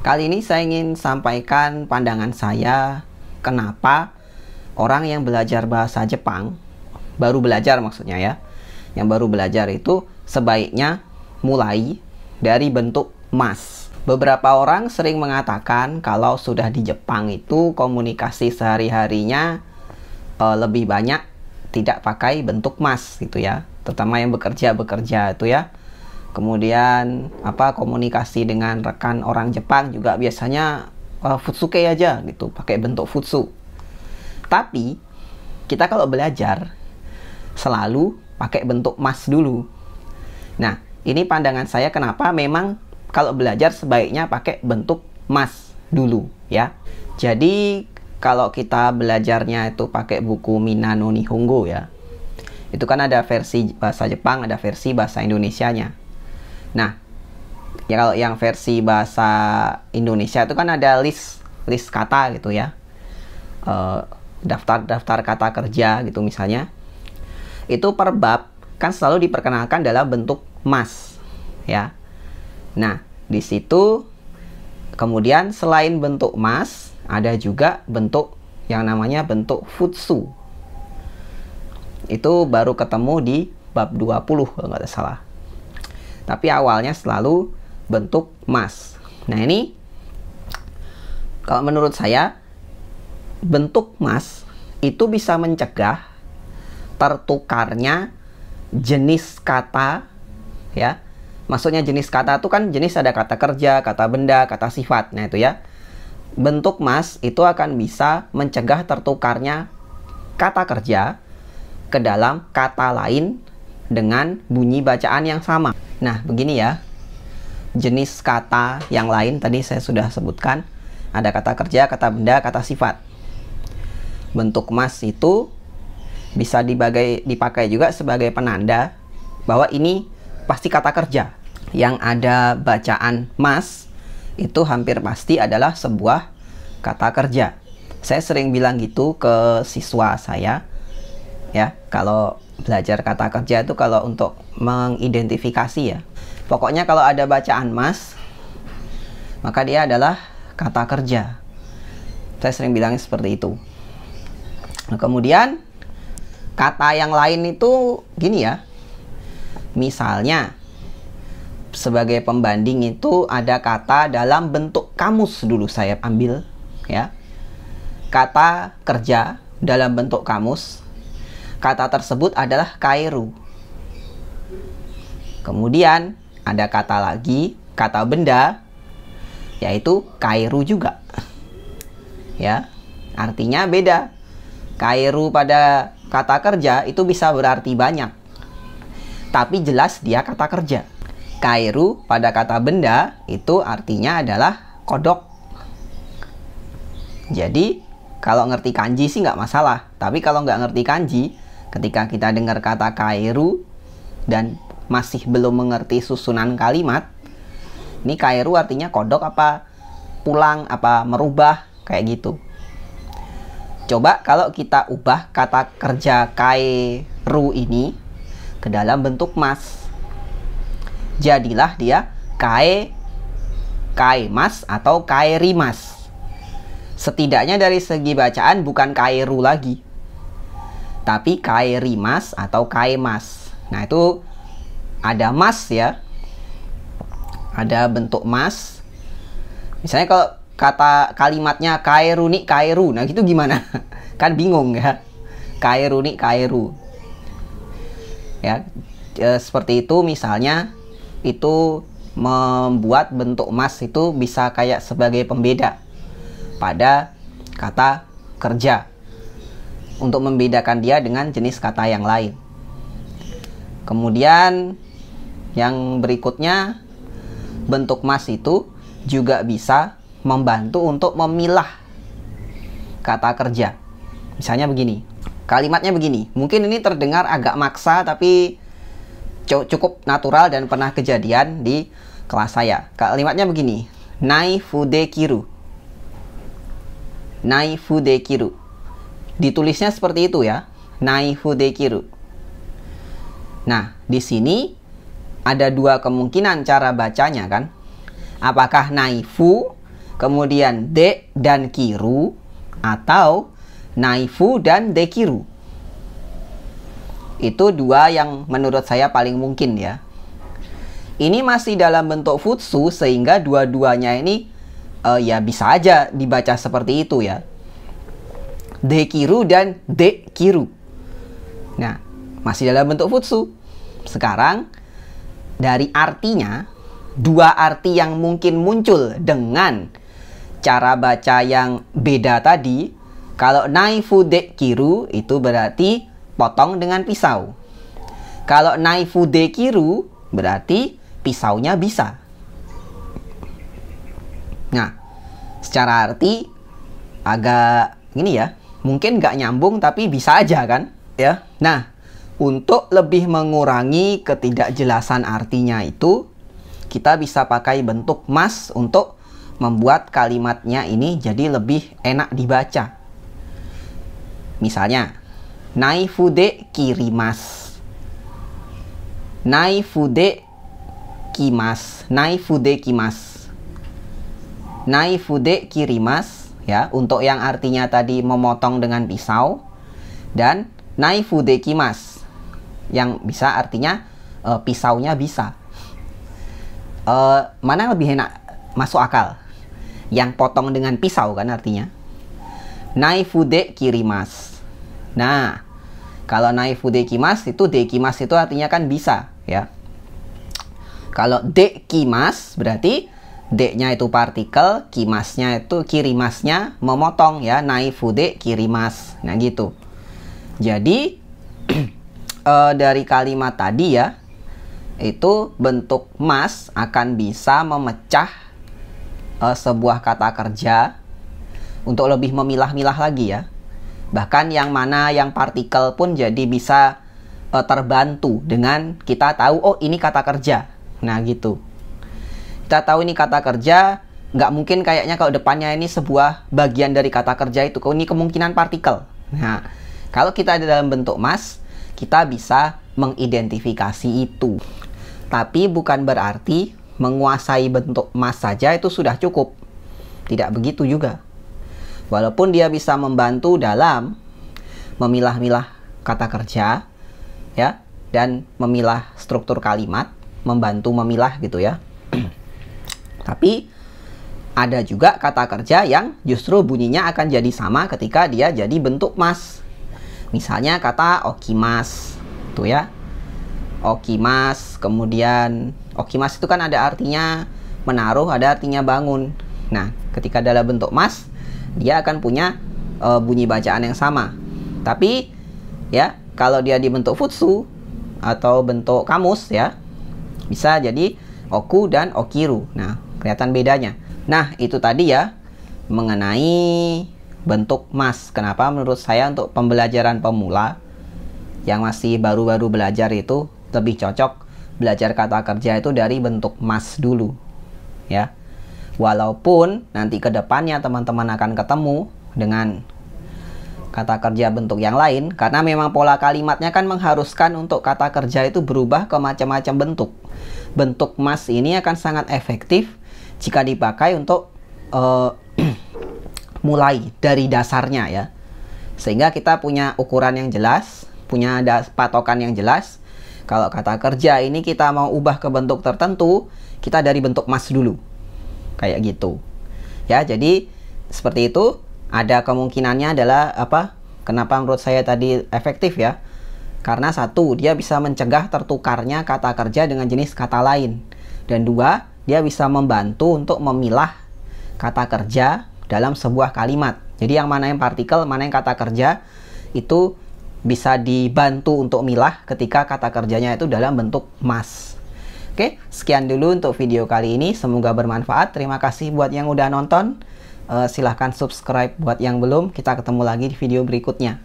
Kali ini saya ingin sampaikan pandangan saya kenapa orang yang belajar bahasa Jepang, baru belajar maksudnya ya, yang baru belajar itu sebaiknya mulai dari bentuk mas. Beberapa orang sering mengatakan kalau sudah di Jepang itu komunikasi sehari-harinya lebih banyak tidak pakai bentuk mas gitu ya, terutama yang bekerja itu ya. Kemudian komunikasi dengan rekan orang Jepang juga biasanya futsuke aja gitu, pakai bentuk futsu. Tapi kita kalau belajar selalu pakai bentuk mas dulu. Nah, ini pandangan saya kenapa memang kalau belajar sebaiknya pakai bentuk mas dulu ya. Jadi kalau kita belajarnya itu pakai buku Mina no Nihongo ya, itu kan ada versi bahasa Jepang, ada versi bahasa Indonesianya. Nah, ya kalau yang versi bahasa Indonesia itu kan ada list kata gitu ya, daftar kata kerja gitu misalnya. Itu per bab kan selalu diperkenalkan dalam bentuk mas ya. Nah, di situ kemudian selain bentuk mas ada juga bentuk yang namanya bentuk futsu. Itu baru ketemu di bab 20 kalau nggak salah. Tapi awalnya selalu bentuk mas. Nah, ini kalau menurut saya bentuk mas itu bisa mencegah tertukarnya jenis kata ya. Maksudnya jenis kata itu kan jenis ada kata kerja, kata benda, kata sifat. Nah, itu ya. Bentuk mas itu akan bisa mencegah tertukarnya kata kerja ke dalam kata lain dengan bunyi bacaan yang sama. Nah, begini ya. Jenis kata yang lain tadi saya sudah sebutkan. Ada kata kerja, kata benda, kata sifat. Bentuk mas itu bisa dipakai juga sebagai penanda bahwa ini pasti kata kerja. Yang ada bacaan mas itu hampir pasti adalah sebuah kata kerja. Saya sering bilang gitu ke siswa saya ya, kalau belajar kata kerja itu kalau untuk mengidentifikasi ya, pokoknya kalau ada bacaan mas maka dia adalah kata kerja. Saya sering bilangnya seperti itu. Nah, kemudian kata yang lain itu gini ya, misalnya sebagai pembanding itu ada kata dalam bentuk kamus, dulu saya ambil ya, kata kerja dalam bentuk kamus. Kata tersebut adalah kairu. Kemudian ada kata lagi, kata benda, yaitu kairu juga ya, artinya beda. Kairu pada kata kerja itu bisa berarti banyak, tapi jelas dia kata kerja. Kairu pada kata benda itu artinya adalah kodok. Jadi kalau ngerti kanji sih nggak masalah, tapi kalau nggak ngerti kanji, ketika kita dengar kata kairu dan masih belum mengerti susunan kalimat, ini kairu artinya kodok apa pulang apa merubah kayak gitu. Coba kalau kita ubah kata kerja kairu ini ke dalam bentuk mas, jadilah dia kaimas atau kairimas. Setidaknya dari segi bacaan bukan kairu lagi, tapi kairimas atau kaimas. Nah, itu ada mas ya, ada bentuk mas. Misalnya kalau kata kalimatnya kairu nih kairu, nah gitu gimana? Kan bingung ya, kairu nih kairu ya, seperti itu. Misalnya itu membuat bentuk mas itu bisa kayak sebagai pembeda pada kata kerja untuk membedakan dia dengan jenis kata yang lain. Kemudian yang berikutnya, bentuk mas itu juga bisa membantu untuk memilah kata kerja. Misalnya begini, kalimatnya begini, mungkin ini terdengar agak maksa tapi cukup natural dan pernah kejadian di kelas saya. Kalimatnya begini, naifu dekiru. Naifu dekiru. Ditulisnya seperti itu ya, naifu dekiru. Nah, di sini ada dua kemungkinan cara bacanya kan. Apakah naifu kemudian de dan kiru, atau naifu dan dekiru. Itu dua yang menurut saya paling mungkin ya. Ini masih dalam bentuk futsu, sehingga dua-duanya ini ya bisa aja dibaca seperti itu ya. Dekiru dan dekiru. Nah, masih dalam bentuk futsu. Sekarang dari artinya, dua arti yang mungkin muncul dengan cara baca yang beda tadi. Kalau naifu dekiru itu berarti potong dengan pisau. Kalau naifu dekiru berarti pisaunya bisa. Nah, secara arti agak gini ya, mungkin nggak nyambung tapi bisa aja kan ya. Nah, untuk lebih mengurangi ketidakjelasan artinya itu, kita bisa pakai bentuk mas untuk membuat kalimatnya ini jadi lebih enak dibaca. Misalnya, naifu de kirimas, naifu de kimas, naifu de kimas, naifu de kirimas ya, untuk yang artinya tadi memotong dengan pisau, dan naifu de kimas yang bisa artinya pisaunya bisa. Mana yang lebih enak masuk akal? Yang potong dengan pisau kan artinya. Naifu de kirimas. Nah, kalau naifu de kimas itu, de kimas itu artinya kan bisa ya. Kalau de kimas berarti de-nya itu partikel, kimasnya itu kirimasnya memotong ya, naifu de kirimas. Nah gitu. Jadi dari kalimat tadi ya, itu bentuk mas akan bisa memecah sebuah kata kerja untuk lebih memilah-milah lagi ya. Bahkan yang mana yang partikel pun jadi bisa terbantu dengan kita tahu, oh ini kata kerja. Nah gitu. Kita tahu ini kata kerja, nggak mungkin kayaknya kalau depannya ini sebuah bagian dari kata kerja itu. Ini kemungkinan partikel. Nah, kalau kita ada dalam bentuk mas, kita bisa mengidentifikasi itu. Tapi bukan berarti menguasai bentuk mas saja itu sudah cukup. Tidak begitu juga. Walaupun dia bisa membantu dalam memilah-milah kata kerja ya, dan memilah struktur kalimat, membantu memilah gitu ya. Tapi ada juga kata kerja yang justru bunyinya akan jadi sama ketika dia jadi bentuk mas. Misalnya kata okimas tuh ya. Okimas, kemudian okimas itu kan ada artinya menaruh, ada artinya bangun. Nah, ketika dalam bentuk mas, dia akan punya bunyi bacaan yang sama. Tapi ya, kalau dia dibentuk futsu atau bentuk kamus ya, bisa jadi oku dan okiru. Nah, kelihatan bedanya. Nah, itu tadi ya mengenai bentuk mas. Kenapa menurut saya untuk pembelajaran pemula yang masih baru-baru belajar itu lebih cocok belajar kata kerja itu dari bentuk mas dulu ya. Walaupun nanti ke depannya teman-teman akan ketemu dengan kata kerja bentuk yang lain, karena memang pola kalimatnya kan mengharuskan untuk kata kerja itu berubah ke macam-macam bentuk. Bentuk mas ini akan sangat efektif jika dipakai untuk mulai dari dasarnya ya. Sehingga kita punya ukuran yang jelas, punya patokan yang jelas. Kalau kata kerja ini kita mau ubah ke bentuk tertentu, kita dari bentuk mas dulu. Kayak gitu. Ya, jadi seperti itu. Ada kemungkinannya adalah apa? Kenapa menurut saya tadi efektif ya? Karena satu, dia bisa mencegah tertukarnya kata kerja dengan jenis kata lain. Dan dua, dia bisa membantu untuk memilah kata kerja dalam sebuah kalimat. Jadi yang mana yang partikel, mana yang kata kerja, itu bisa dibantu untuk milah ketika kata kerjanya itu dalam bentuk mas. Oke, sekian dulu untuk video kali ini. Semoga bermanfaat. Terima kasih buat yang udah nonton. Silahkan subscribe buat yang belum. Kita ketemu lagi di video berikutnya.